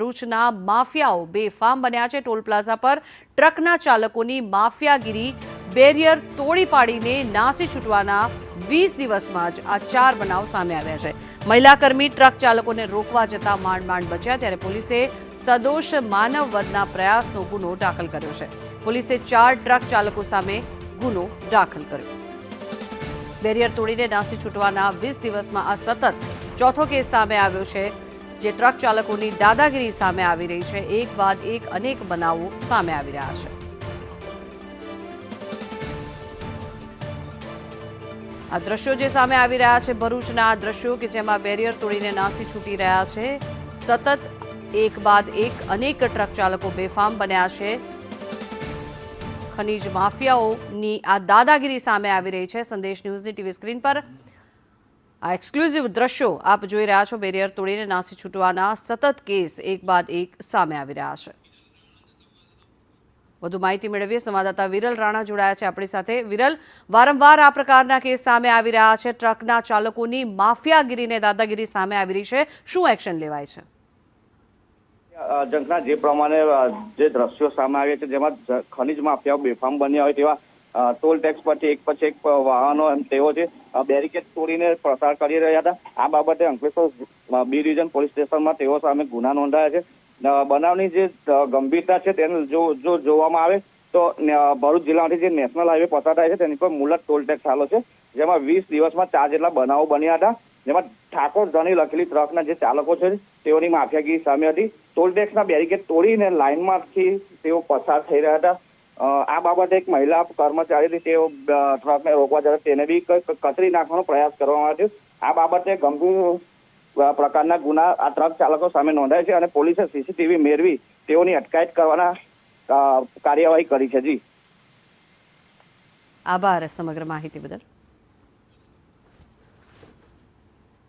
ભરૂચના માફિયાઓ બેફામ બન્યા છે। ટોલ પ્લાઝા પર ટ્રકના ચાલકોની માફિયાગીરી બેરિયર તોડી પાડીને નાસી છૂટવાના 20 દિવસમાં જ આ 4 બનાવ સામે આવ્યા છે। મહિલાકર્મી ટ્રક ચાલકોને રોકવા જતા માંડ બચ્યા, ત્યારે પોલીસે સદોષ માનવ વધના પ્રયાસનો ગુનો દાખલ કર્યો છે। પોલીસે 4 ટ્રક ચાલકો સામે ગુનો દાખલ કર્યો। બેરિયર તોડીને નાસી છૂટવાના 20 દિવસમાં આ સતત ચોથો કેસ સામે આવ્યો છે, જે ટ્રક ચાલકોની દાદાગીરી સામે આવી રહી છે। એક બાદ એક અનેક બનાવો સામે આવી રહ્યા છે। આ દ્રશ્યો જે સામે આવી રહ્યા છે ભરૂચના આ દ્રશ્યો કે જેમાં બેરિયર તોડીને નાસી છૂટી રહ્યા છે। સતત એક બાદ એક અનેક ટ્રક ચાલકો બેફામ બન્યા છે। ખનીજ માફિયાઓની આ દાદાગીરી સામે આવી રહી છે। સંદેશ ન્યૂઝની ટીવી સ્ક્રીન પર આ એક્સક્લુઝિવ દ્રશ્યો આપ જોઈ રહ્યા છો। બેરિયર તોડીને નાસી છૂટવાના સતત કેસ એક બાદ એક સામે આવી રહ્યા છે। વધુ માહિતી મેળવીએ, સંવાદદાતા વિરલ રાણા જોડાયા છે આપણી સાથે। વિરલ, વારંવાર આ પ્રકારના કેસ સામે આવી રહ્યા છે। ટ્રકના ચાલકોની માફિયાગીરીને દાદાગીરી સામે આવી રહી છે, શું એક્શન લેવાય છે? જંકના જે પ્રમાણે જે દ્રશ્યો સામે આવ્યા છે, જેમાં ખનીજ માફિયાઓ બેફામ બન્યા હોય તેવા ટોલ ટેક્સ પરથી એક પછી એક વાહનો તેઓ છે બેરિકેડ તોડીને પસાર કરી રહ્યા હતા। આ બાબતે અંકલેશ્વર બી ડિવિઝન પોલીસ સ્ટેશનમાં તેઓ સામે ગુના નોંધાયા છે। બનાવની જે ગંભીરતા છે તેને જો જોવામાં આવે તો ભરૂચ જિલ્લામાંથી જે નેશનલ હાઈવે પસાર થાય છે તેની પર મુલત ટોલ ટેક્સ ચાલુ છે, જેમાં 20 દિવસમાં 4 જેટલા બનાવો બન્યા હતા, જેમાં ઠાકોર ધણી લખેલી ટ્રકના જે ચાલકો છે તેઓની માફિયાગીરી સામે હતી। ટોલ ટેક્સના બેરિકેડ તોડીને લાઇનમાંથી તેઓ પસાર થઈ રહ્યા હતા। આ બાબતે એક મહિલા કર્મચારી તેઓ ટ્રકને રોકવા જતા તેને બી કતરી નાખવાનો પ્રયાસ કરવામાં આવ્યો। આ બાબતે ગંભીર પ્રકારના ગુના આ ટ્રક ચાલકો સામે નોંધાય છે અને પોલીસે સીસીટીવી મેળવી તેઓની અટકાયત કરવાના કાર્યવાહી કરી છે। જી, આભાર સમગ્ર માહિતી બદલ।